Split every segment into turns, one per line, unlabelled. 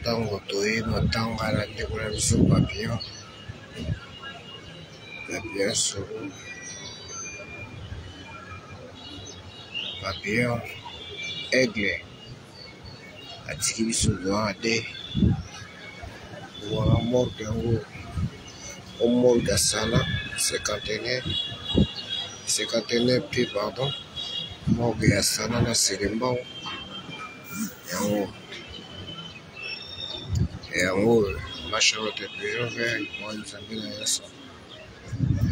tango toye matanga na ndeko na biso papillon solo papillon aigle atiki biso doa de wana morgue yango o morgue ya sana cinquantenaire pied pardon morgue ya sana na selembao yango Charlotte Pigeon vert moi nzambe na yesu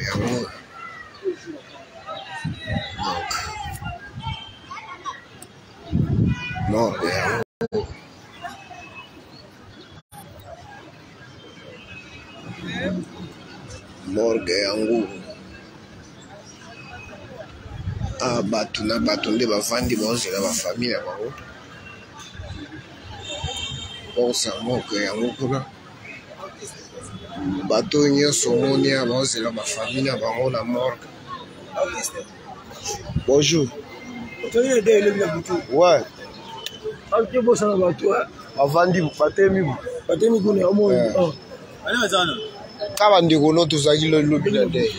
yango donc morgue yango morgue yango bato nde bavandi bazela bafamille ya bango posa morgue yango kuna bato nyonso omoni bazela bafamille ya bango na morgue. Bonjour. Ouais. Bavandi batemi kuna ka bandeko no tozalaki lobi na de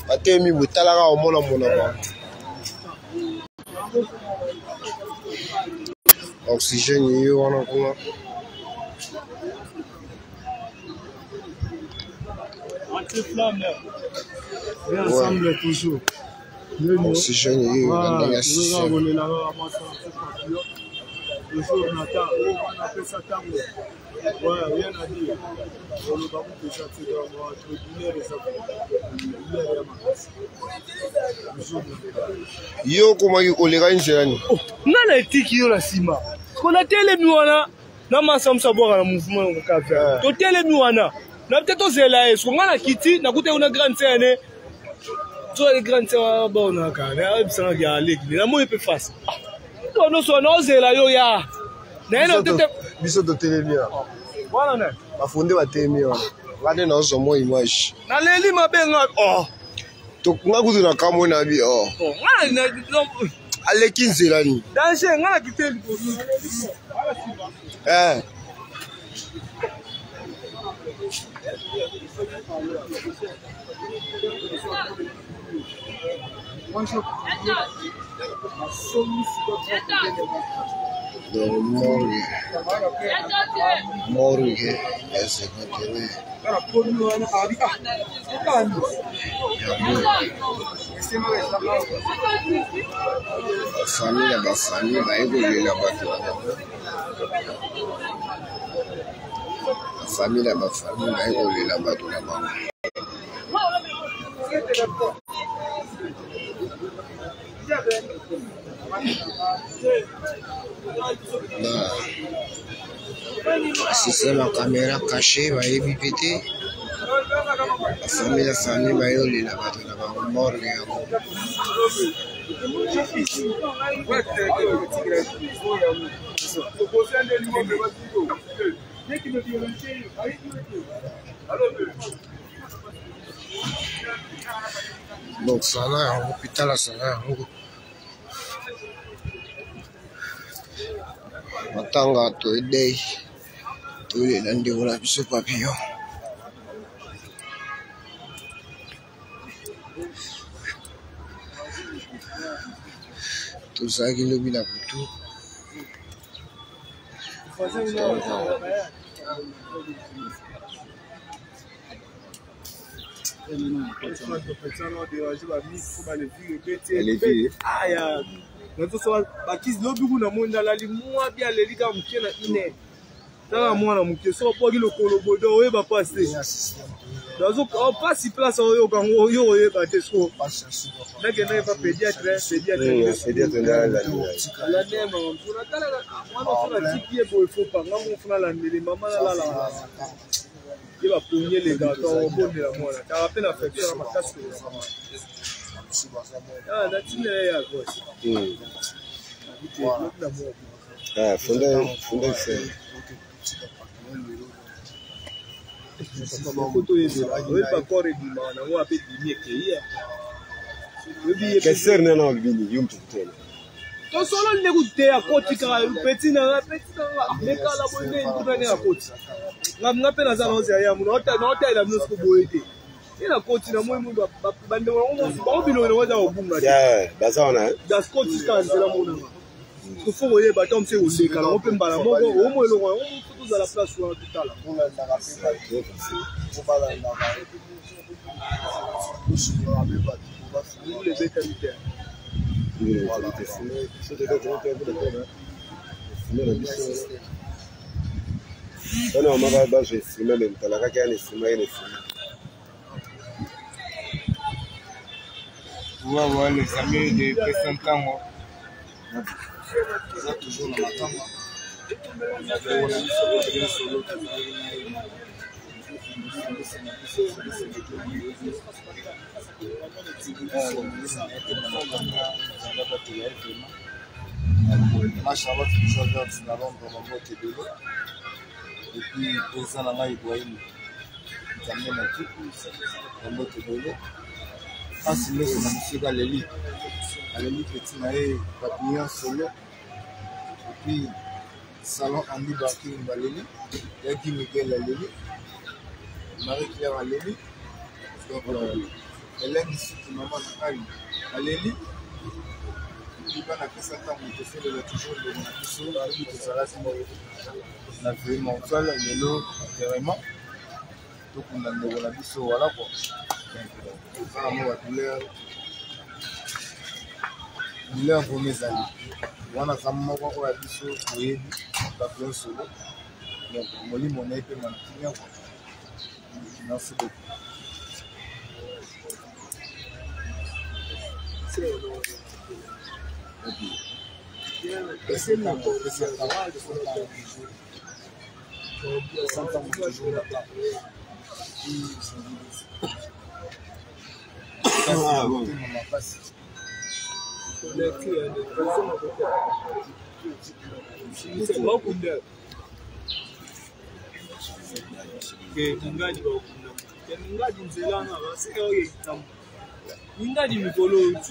batemi botalaka omona bango oxygène ye wana kuna
ensemble toujours
oxygène ye ndenge ya système
le jour matin, on appelle ça tango. Ouais, rien à dire. On ne va pas que ça c'est entre Guinée et Zappé.
Yo comment il colère une série?
Non, les tics yo la sima. Qu'on a télé miwana, na masam savoir le mouvement au café. To télé miwana. Na peut-être aux élèves, ce qu'on a quitté, na coûté une grande scène. Toi les grandes scènes bon na ka, na il s'en vient aller. La moi il peut face. Nous sommes là, yo ya.
Biso to télémia.
Voilà ne.
Ba fondé ba télémia. Regardez dans son mot image.
Na leli mabenga oh.
To nga kuzu na kamo na bi oh.
Na
ale kinzela ni.
Danger nga kiteli ko.
Morgue ese contiene famille ba egolela bato famille ba egolela bato na bango système à caméra cachée va éviter la famille va y la bateau là-bas mort donc ça là en hôpital ça là matanga to idei to ile nandi wala biso papillon to saki lobi na butu
Bakis lobi na monda la limwa bia lelika mke na ine tala mwana mke so poki lo kolobodo oye ba passer dazo on passe place oyo kango yo oye ba te so na ke na pa pédiatre la nema on tala mwana funa tipie bo il faut pas ngamo funa la ndele mama la il va pogner les gars on bonne la mwana ta rappelle la fête na makasi that's in there
fondé fait
Kesser nena albini yumtu tena
to solo le kude akoti ka petit na meka la bonne ndani akoti nga pena za noze ya mu nota ila mnusko boete ina koti na moyo mundu bande wangu ba bilo na waza obunga
ya bazana
da koti stand la mona ko fo woye ba tom se ule kala open bala moko o mo lo ngo futu za la place wa tutala ona na ka pena ko bala na ka le beta militaire. Voilà.
Non, ma base je suis même dans la cagane c'est même
ouais les amis de Pesantamo. Ça toujours dans la tama. Machallah, toujours dans la langue dans la moitié de l'eau. Et puis, président Nana Ibrahim, il amène un truc dans la moitié de l'eau. Ensuite, c'est M. Galéli. Galéli, petit naïe, papillon solo. Et puis, salon Andy Bakir Galéli. Il y a Guy Miguel Galéli. Marie-Claire Galéli. Donc, Hélène ici, maman Ali Galéli. Il va faire ça quand on fait le toujours de la vie de Sarah la vie mentale, le lot, vraiment. Donc on a le la vie sur voilà quoi. Donc vraiment la douleur pour mes amis. On a vraiment quoi la vie sur oui, la plein solo. Donc on lit mon épée maintenant. Merci beaucoup.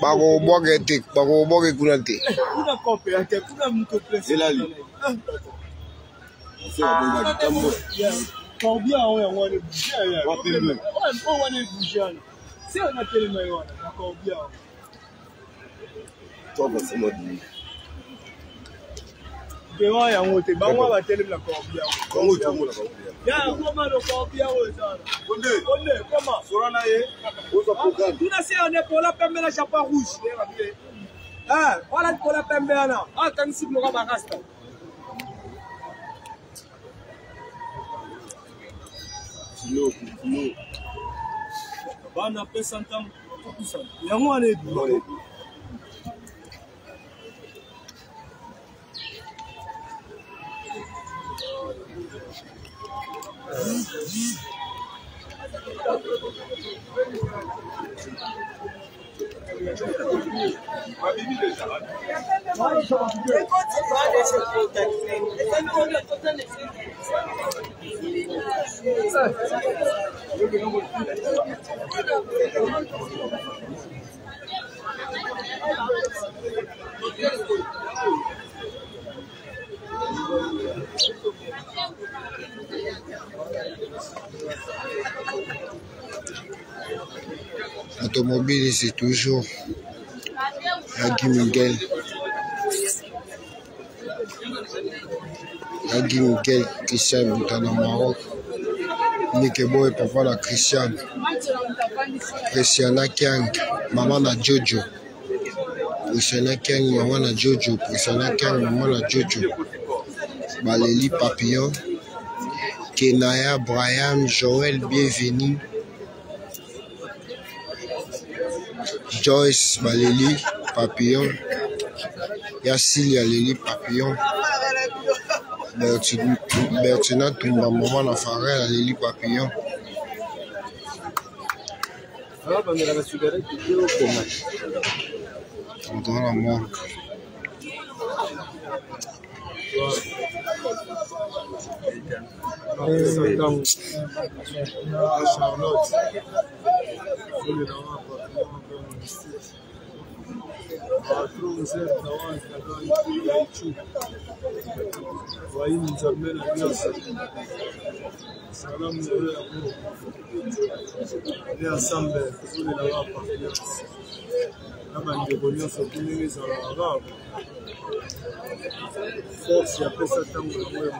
Bako boge tik, bako boge kunante.
Kuna kope yake, kuna mtu pesa.
Elali.
Combien on a bouger ya. On va bouger. C'est on a tellement yo na combien.
Toi va se modi.
Dewa ya ngote, ba moi ba tellement la combien.
Comment tu mo la combien?
Ya comment le combien o ça. Onde, comment?
Sorana ye. Oza programme.
Tuna se on est pour la pembe na chapa rouge. Ah, voilà pour la pembe ana. Ah, quand si mo ka rasta.
Kilo.
Bana pesa ntam tout ça. Ya mo ane bi.
Automobile, c'est toujours Guy Miguel. Guy Miguel, Christian Boutana Maroc. Nikebo et papa la Christian. Christiana Kiang, maman na Jojo. Christiana Kiang, maman na Jojo. Christiana Kiang, maman na Jojo. Baléli Papillon. Kenaya, Brian, Joël, bienvenue. Joyce Baléli Papillon, Yassilia Léli Papillon, Bertina Toumba Maman la Farelle Léli Papillon. Dans la morgue.
force yapesa ntango yango ya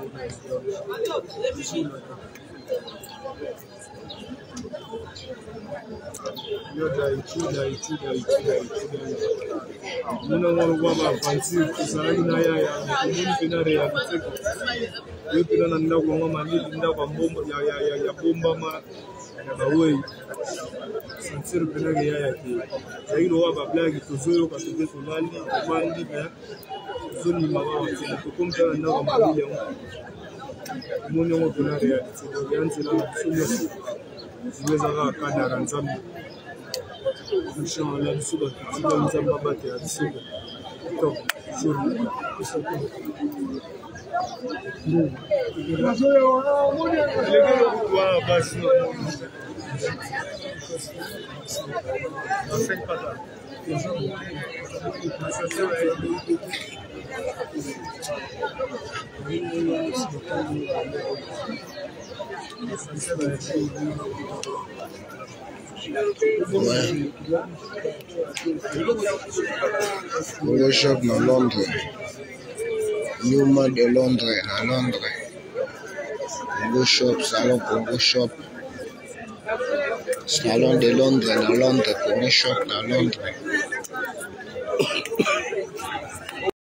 mona ngolo kwa bafansi kozalaki na yaya omoni mpena réalité yo mpena na ndako yango malili ndako ya bombama ya bawei sentir mpena ke yaya te ezalaki lokola bablage tozoyoka toke tolali tobandi me tozonima bawatina tokompena na ndako ya malili yango omoni yango mpena réalité donc ya nzela na biso nyonso zilo ezaka kadara nzambe inchallah biso bakiti ba nzambe abatela biso donc
Congo Shop na Londres. Newman de Londres na Londres. Congo Shop, salon Congo Shop. Salon de Londres na Londres. Congo Shop na Londres.